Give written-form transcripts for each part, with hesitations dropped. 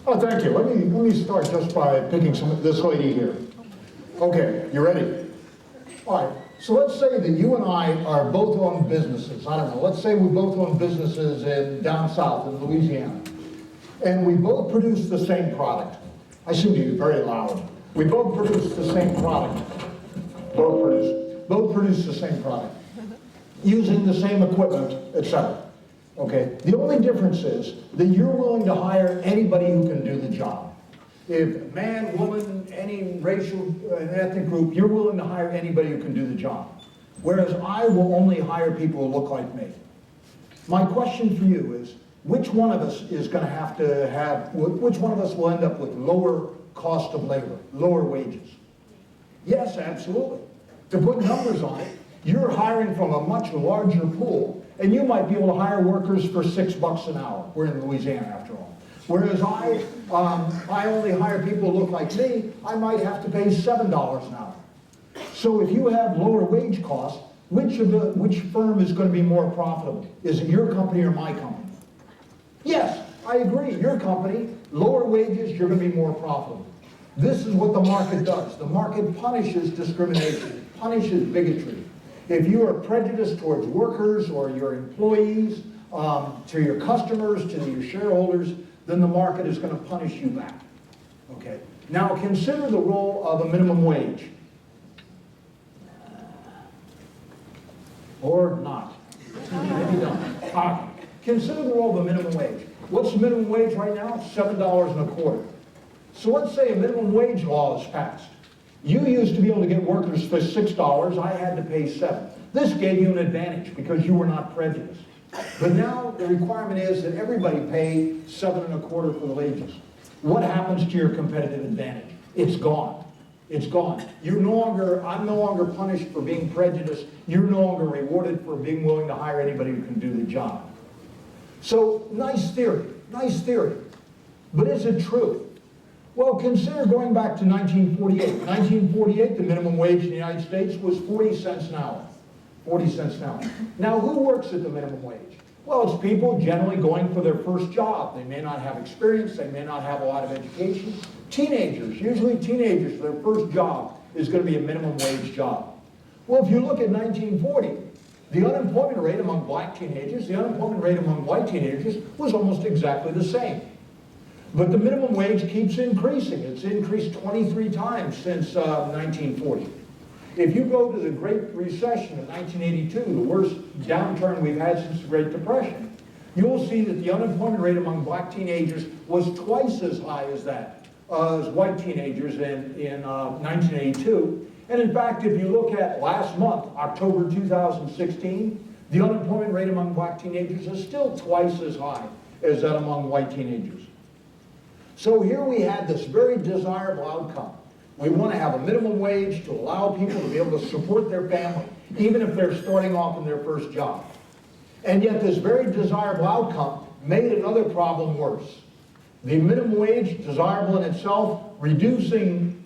Oh, thank you. Let me start just by picking this lady here. Okay, you ready? All right. So let's say that you and I are both own businesses. I don't know. Let's say we both own businesses down south in Louisiana, and we both produce the same product. I seem to be very loud. We both produce the same product. Both produce the same product, using the same equipment, etc. Okay. The only difference is that you're willing to hire anybody who can do the job. If man, woman, any racial and ethnic group, you're willing to hire anybody who can do the job. Whereas I will only hire people who look like me. My question for you is, which one of us is going to have, which one of us will end up with lower cost of labor, lower wages? Yes, absolutely. To put numbers on it, you're hiring from a much larger pool, and you might be able to hire workers for $6 an hour. We're in Louisiana after all. Whereas I only hire people who look like me, I might have to pay $7 an hour. So if you have lower wage costs, which firm is going to be more profitable? Is it your company or my company? Yes, I agree. Your company, lower wages, you're going to be more profitable. This is what the market does. The market punishes discrimination, punishes bigotry. If you are prejudiced towards workers or your employees, to your customers, to your shareholders, then the market is going to punish you back. Okay. Now consider the role of a minimum wage. Or not. Maybe don't. Consider the role of a minimum wage. What's the minimum wage right now? $7.25. So let's say a minimum wage law is passed. You used to be able to get workers for $6. I had to pay $7. This gave you an advantage because you were not prejudiced. But now the requirement is that everybody pay $7.25 for the wages. What happens to your competitive advantage? It's gone. It's gone. I'm no longer punished for being prejudiced. You're no longer rewarded for being willing to hire anybody who can do the job. So, nice theory. But is it true? Well, consider going back to 1948. In 1948, the minimum wage in the United States was 40 cents an hour. 40 cents an hour. Now, who works at the minimum wage? Well, it's people generally going for their first job. They may not have experience. They may not have a lot of education. Teenagers, usually teenagers, their first job is going to be a minimum wage job. Well, if you look at 1940, the unemployment rate among black teenagers, the unemployment rate among white teenagers was almost exactly the same. But the minimum wage keeps increasing. It's increased 23 times since 1940. If you go to the Great Recession of 1982, the worst downturn we've had since the Great Depression, you'll see that the unemployment rate among black teenagers was twice as high as that, as white teenagers in 1982. And in fact, if you look at last month, October 2016, the unemployment rate among black teenagers is still twice as high as that among white teenagers. So here we had this very desirable outcome. We want to have a minimum wage to allow people to be able to support their family, even if they're starting off in their first job. And yet this very desirable outcome made another problem worse. The minimum wage, desirable in itself, reducing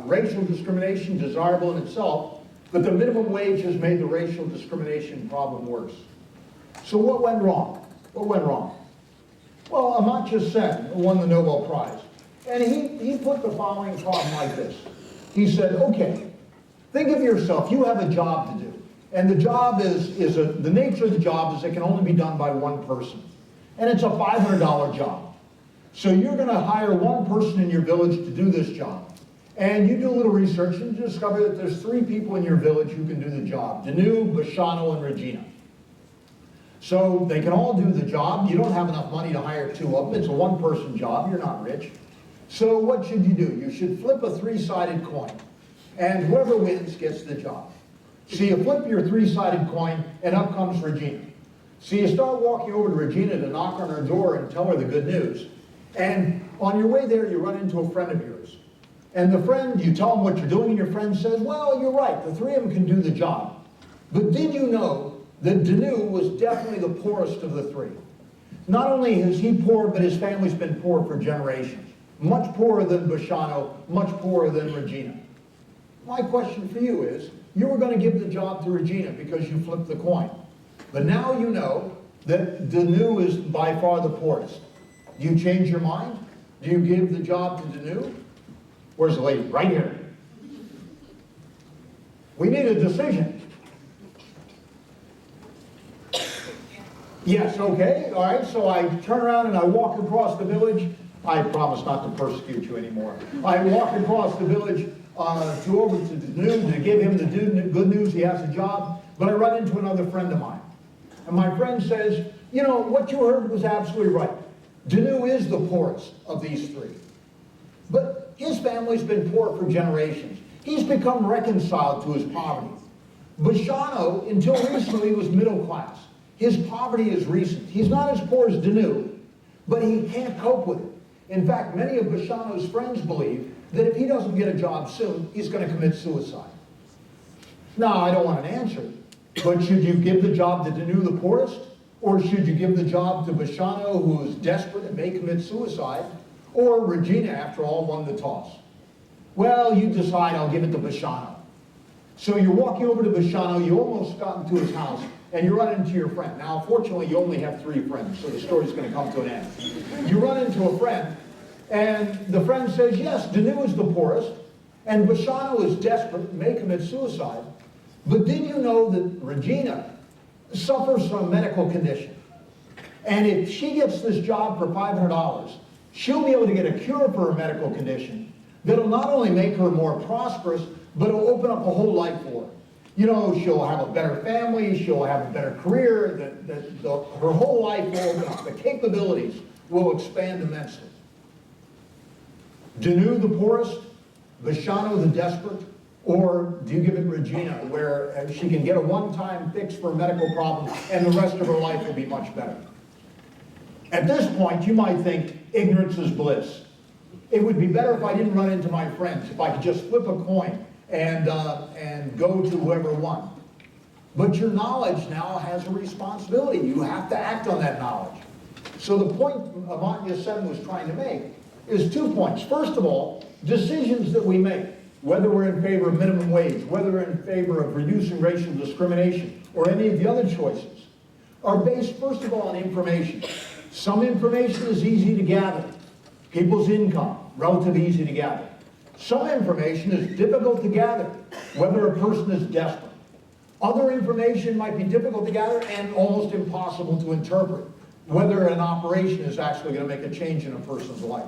racial discrimination, desirable in itself, but the minimum wage has made the racial discrimination problem worse. So what went wrong? What went wrong? Well, Amartya Sen won the Nobel Prize, and he put the following problem like this. He said, okay, think of yourself, you have a job to do, and the job the nature of the job is it can only be done by one person, and it's a $500 job. So you're going to hire one person in your village to do this job, and you do a little research and you discover that there's 3 people in your village who can do the job, Danu, Buchanan, and Regina. So they can all do the job. You don't have enough money to hire 2 of them. It's a one-person job. You're not rich. So what should you do? You should flip a 3-sided coin, and whoever wins gets the job. So you flip your 3-sided coin, and up comes Regina. So you start walking over to Regina to knock on her door and tell her the good news. And on your way there, you run into a friend of yours. And the friend, you tell him what you're doing, and your friend says, well, you're right. The 3 of them can do the job. But did you know that Danu was definitely the poorest of the 3? Not only is he poor, but his family's been poor for generations. Much poorer than Buchanan, much poorer than Regina. My question for you is, you were going to give the job to Regina because you flipped the coin. But now you know that Danu is by far the poorest. Do you change your mind? Do you give the job to Danu? Where's the lady? Right here. We need a decision. Yes, okay, all right, so I turn around and I walk across the village. I promise not to persecute you anymore. I walk across the village to over to Danu to give him the good news he has a job, but I run into another friend of mine. And my friend says, you know, what you heard was absolutely right. Danu is the poorest of these three. But his family's been poor for generations. He's become reconciled to his poverty. Buchanan, until recently, was middle class. His poverty is recent. He's not as poor as Danu, but he can't cope with it. In fact, many of Buchanan's friends believe that if he doesn't get a job soon, he's going to commit suicide. Now, I don't want an answer, but should you give the job to Danu, the poorest? Or should you give the job to Buchanan, who is desperate and may commit suicide? Or Regina, after all, won the toss? Well, you decide, I'll give it to Buchanan. So you're walking over to Buchanan, you almost got into his house, and you run into your friend. Now, fortunately, you only have 3 friends, so the story's going to come to an end. You run into a friend, and the friend says, yes, Danu is the poorest, and Buchanan is desperate, may commit suicide. But did you know that Regina suffers from a medical condition? And if she gets this job for $500, she'll be able to get a cure for her medical condition that'll not only make her more prosperous, but it'll open up a whole life for her. You know, she'll have a better family, she'll have a better career, her whole life will open up. The capabilities will expand immensely. Danu, the poorest, Buchanan, the desperate, or do you give it Regina, where she can get a one-time fix for a medical problem and the rest of her life will be much better? At this point, you might think ignorance is bliss. It would be better if I didn't run into my friends, if I could just flip a coin and go to whoever won. But your knowledge now has a responsibility. You have to act on that knowledge. So the point Amartya Sen was trying to make is 2 points. First of all, decisions that we make, whether we're in favor of minimum wage, whether we're in favor of reducing racial discrimination, or any of the other choices, are based, first of all, on information. Some information is easy to gather. People's income, relatively easy to gather. Some information is difficult to gather, whether a person is desperate. Other information might be difficult to gather and almost impossible to interpret, whether an operation is actually going to make a change in a person's life.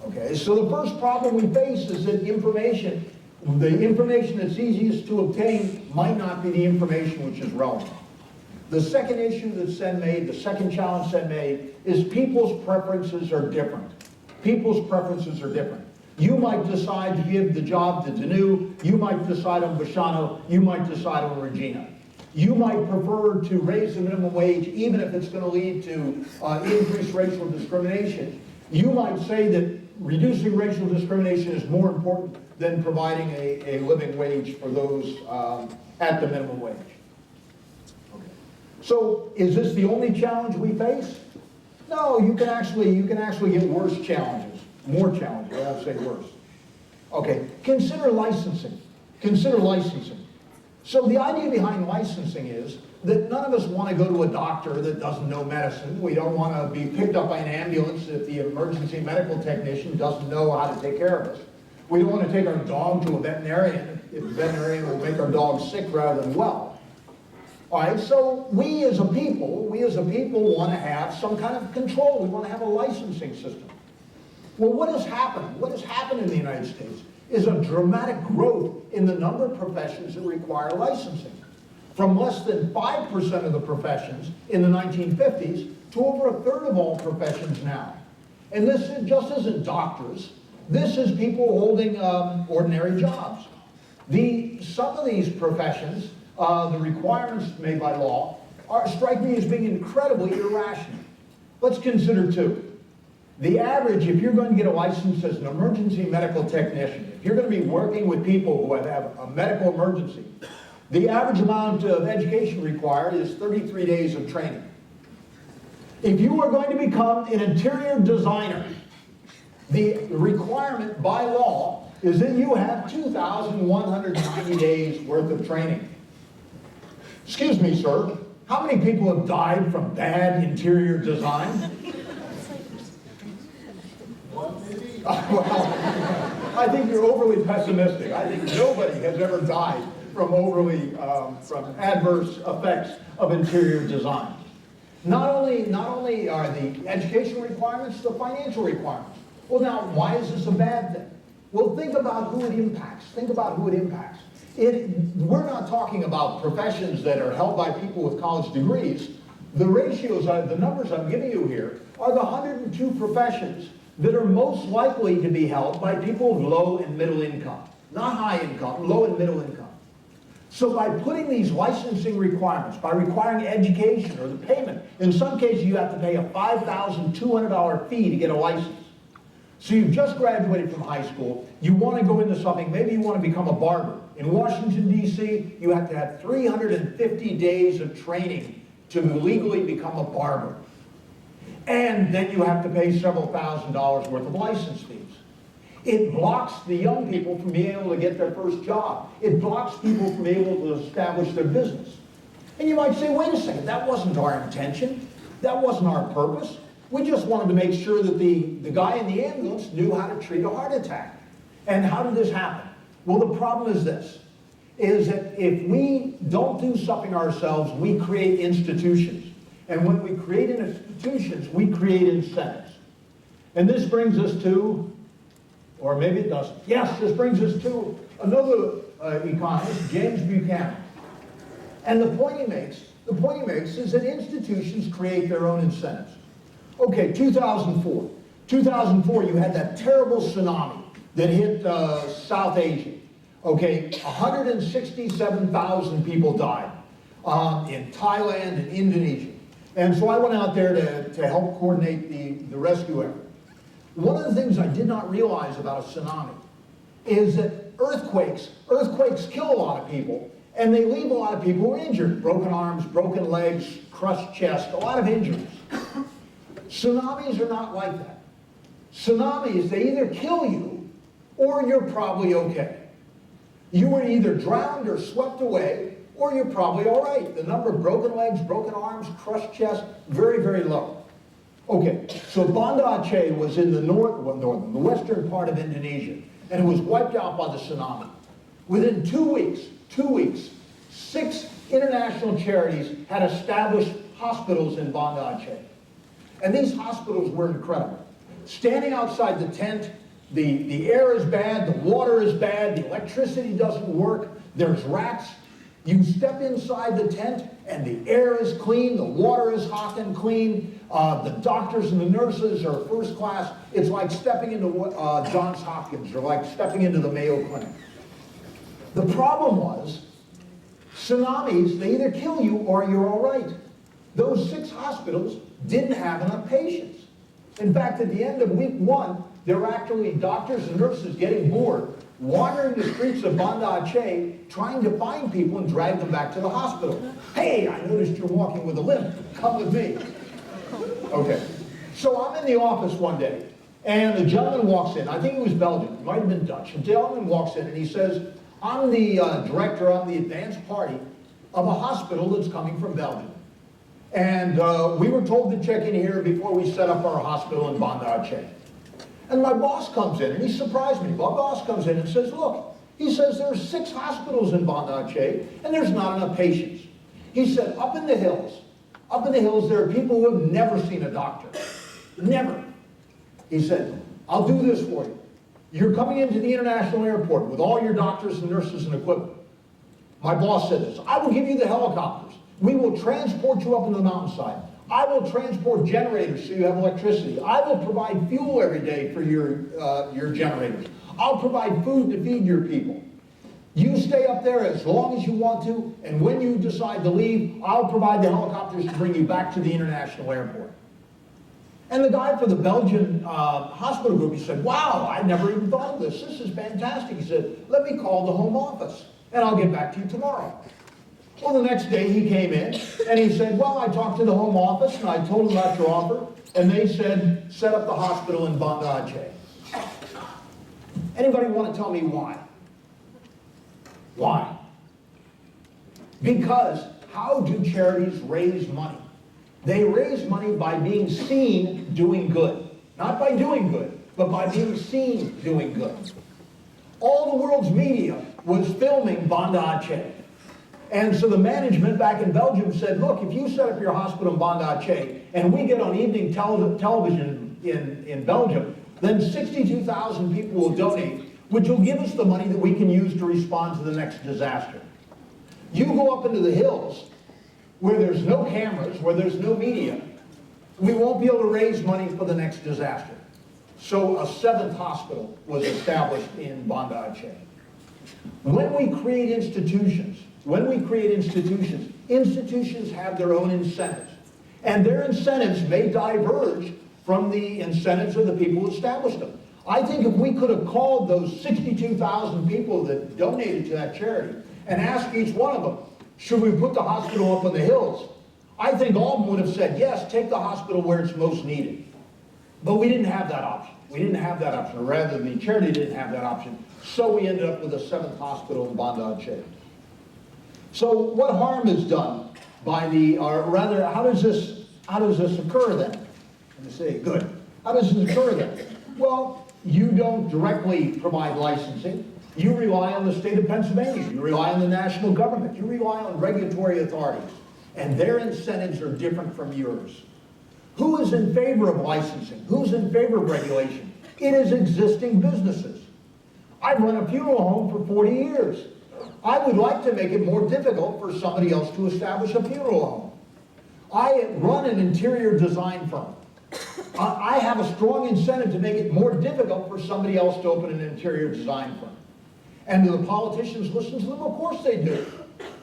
Okay, so the first problem we face is that the information that's easiest to obtain might not be the information which is relevant. The second issue that Sen made, the second challenge Sen made, is people's preferences are different. People's preferences are different. You might decide to give the job to Danu, you might decide on Buchanan, you might decide on Regina. You might prefer to raise the minimum wage even if it's going to lead to increased racial discrimination. You might say that reducing racial discrimination is more important than providing a living wage for those at the minimum wage. Okay. So is this the only challenge we face? No, you can actually get worse challenges, more challenges, I would say worse. Okay, consider licensing. Consider licensing. So the idea behind licensing is that none of us want to go to a doctor that doesn't know medicine. We don't want to be picked up by an ambulance if the emergency medical technician doesn't know how to take care of us. We don't want to take our dog to a veterinarian if the veterinarian will make our dog sick rather than well. All right, so we as a people want to have some kind of control. We want to have a licensing system. Well, what has happened? What has happened in the United States is a dramatic growth in the number of professions that require licensing. From less than 5% of the professions in the 1950s to over a third of all professions now. And this just isn't doctors. This is people holding ordinary jobs. Some of these professions, the requirements made by law, strike me as being incredibly irrational. Let's consider 2. The average, if you're going to get a license as an emergency medical technician, if you're going to be working with people who have a medical emergency, the average amount of education required is 33 days of training. If you are going to become an interior designer, the requirement by law is that you have 2,190 days worth of training. Excuse me, sir, how many people have died from bad interior design? Well, I think you're overly pessimistic. I think nobody has ever died from from adverse effects of interior design. Not only are the educational requirements, the financial requirements. Well, now, why is this a bad thing? Well, think about who it impacts. Think about who it impacts. We're not talking about professions that are held by people with college degrees. The ratios, the numbers I'm giving you here, are the 102 professions that are most likely to be held by people of low and middle income. Not high income, low and middle income. So by putting these licensing requirements, by requiring education or the payment, in some cases you have to pay a $5,200 fee to get a license. So you've just graduated from high school, you want to go into something, maybe you want to become a barber. In Washington, D.C., you have to have 350 days of training to legally become a barber. And then you have to pay several $1,000s worth of license fees. It blocks the young people from being able to get their first job. It blocks people from being able to establish their business. And you might say, wait a second, that wasn't our intention. That wasn't our purpose. We just wanted to make sure that the guy in the ambulance knew how to treat a heart attack. And how did this happen? Well, the problem is this, is that if we don't do something ourselves, we create institutions. And when we create institutions, we create incentives. And this brings us to, or maybe it doesn't. Yes, this brings us to another economist, James Buchanan. And the point he makes is that institutions create their own incentives. Okay, 2004. 2004, you had that terrible tsunami that hit South Asia. Okay, 167,000 people died in Thailand and Indonesia. And so I went out there to help coordinate the rescue effort. One of the things I did not realize about a tsunami is that earthquakes kill a lot of people, and they leave a lot of people who are injured. Broken arms, broken legs, crushed chest, a lot of injuries. Tsunamis are not like that. Tsunamis, they either kill you, or you're probably okay. You were either drowned or swept away, or you're probably all right. The number of broken legs, broken arms, crushed chest, very, very low. Okay, so Banda Aceh was in the the western part of Indonesia, and it was wiped out by the tsunami. Within 2 weeks, 6 international charities had established hospitals in Banda Aceh. And these hospitals were incredible. Standing outside the tent, the air is bad, the water is bad, the electricity doesn't work, there's rats. You step inside the tent and the air is clean, the water is hot and clean, the doctors and the nurses are first class. It's like stepping into Johns Hopkins or like stepping into the Mayo Clinic. The problem was, tsunamis, they either kill you or you're all right. Those 6 hospitals didn't have enough patients. In fact, at the end of week 1, there were actually doctors and nurses getting bored, wandering the streets of Banda Aceh, trying to find people and drag them back to the hospital. Hey, I noticed you're walking with a limp. Come with me. Okay. So I'm in the office one day, and the gentleman walks in. I think he was Belgian. It might have been Dutch. The gentleman walks in, and he says, I'm the director on the advanced party of a hospital that's coming from Belgium. And we were told to check in here before we set up our hospital in Banda Aceh. And my boss comes in, and he surprised me. My boss comes in and says, look, he says there are 6 hospitals in Banda Aceh, and there's not enough patients. He said, up in the hills, there are people who have never seen a doctor. Never. He said, I'll do this for you. You're coming into the international airport with all your doctors and nurses and equipment. My boss said this, I will give you the helicopters. We will transport you up into the mountainside. I will transport generators so you have electricity. I will provide fuel every day for your generators. I'll provide food to feed your people. You stay up there as long as you want to, and when you decide to leave, I'll provide the helicopters to bring you back to the international airport. And the guy for the Belgian hospital group, he said, wow, I never even thought of this. This is fantastic. He said, let me call the home office, and I'll get back to you tomorrow. Well, the next day he came in, and he said, well, I talked to the home office, and I told them about your offer, and they said, set up the hospital in Banda Aceh. Anybody want to tell me why? Why? Because how do charities raise money? They raise money by being seen doing good. Not by doing good, but by being seen doing good. All the world's media was filming Banda Aceh. And so the management back in Belgium said, look, if you set up your hospital in Banda Aceh and we get on evening television in Belgium, then 62,000 people will donate, which will give us the money that we can use to respond to the next disaster. You go up into the hills where there's no cameras, where there's no media, we won't be able to raise money for the next disaster. So a 7th hospital was established in Banda Aceh. When we create institutions, institutions have their own incentives. And their incentives may diverge from the incentives of the people who established them. I think if we could have called those 62,000 people that donated to that charity and asked each one of them, should we put the hospital up in the hills? I think all of them would have said, yes, take the hospital where it's most needed. But we didn't have that option. Or rather, the charity didn't have that option. So we ended up with a 7th hospital in Banda Aceh. So what harm is done by or rather, how does this occur then? Let me say, good. How does this occur then? Well, you don't directly provide licensing. You rely on the state of Pennsylvania. You rely on the national government. You rely on regulatory authorities. And their incentives are different from yours. Who is in favor of licensing? Who's in favor of regulation? It is existing businesses. I've run a funeral home for 40 years. I would like to make it more difficult for somebody else to establish a funeral home. I run an interior design firm. I have a strong incentive to make it more difficult for somebody else to open an interior design firm. And do the politicians listen to them? Of course they do.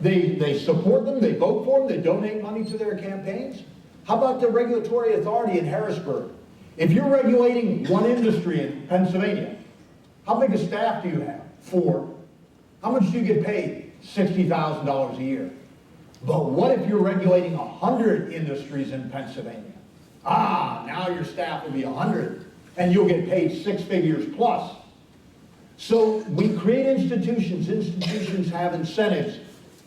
They support them, they vote for them, they donate money to their campaigns. How about the regulatory authority in Harrisburg? If you're regulating one industry in Pennsylvania, how big a staff do you have? 4. How much do you get paid? $60,000 a year. But what if you're regulating 100 industries in Pennsylvania? Now your staff will be 100, and you'll get paid 6 figures plus. So we create institutions. Institutions have incentives.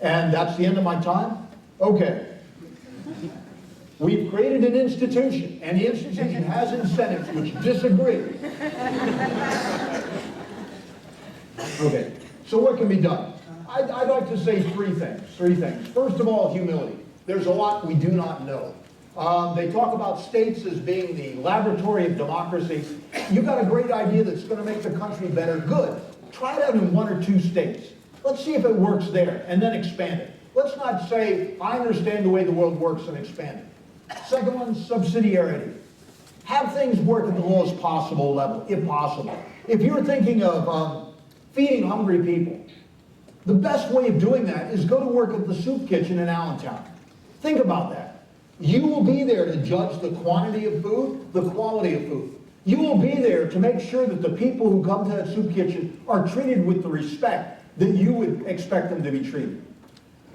And that's the end of my time? Okay. We've created an institution, and the institution has incentives which disagree. Okay, so what can be done? I'd like to say 3 things. First of all, humility. There's a lot we do not know. They talk about states as being the laboratory of democracy. You've got a great idea that's going to make the country better. Good. Try it out in 1 or 2 states. Let's see if it works there, and then expand it. Let's not say, I understand the way the world works, and expand it. Second one, subsidiarity. Have things work at the lowest possible level, if possible. If you're thinking of feeding hungry people, the best way of doing that is go to work at the soup kitchen in Allentown. Think about that. You will be there to judge the quantity of food, the quality of food. You will be there to make sure that the people who come to that soup kitchen are treated with the respect that you would expect them to be treated.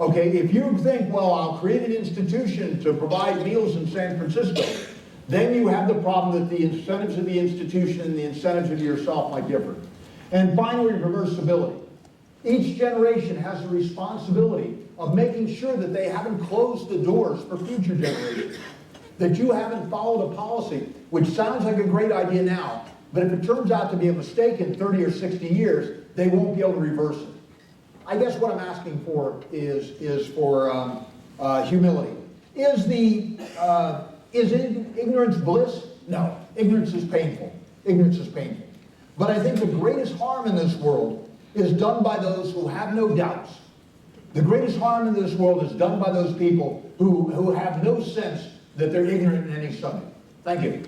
Okay, if you think, well, I'll create an institution to provide meals in San Francisco, then you have the problem that the incentives of the institution and the incentives of yourself might differ. And finally, reversibility. Each generation has a responsibility of making sure that they haven't closed the doors for future generations, that you haven't followed a policy, which sounds like a great idea now, but if it turns out to be a mistake in 30 or 60 years, they won't be able to reverse it. I guess what I'm asking for is for humility. Is ignorance bliss? No. Ignorance is painful. Ignorance is painful. But I think the greatest harm in this world is done by those who have no doubts. The greatest harm in this world is done by those people who have no sense that they're ignorant in any subject. Thank you.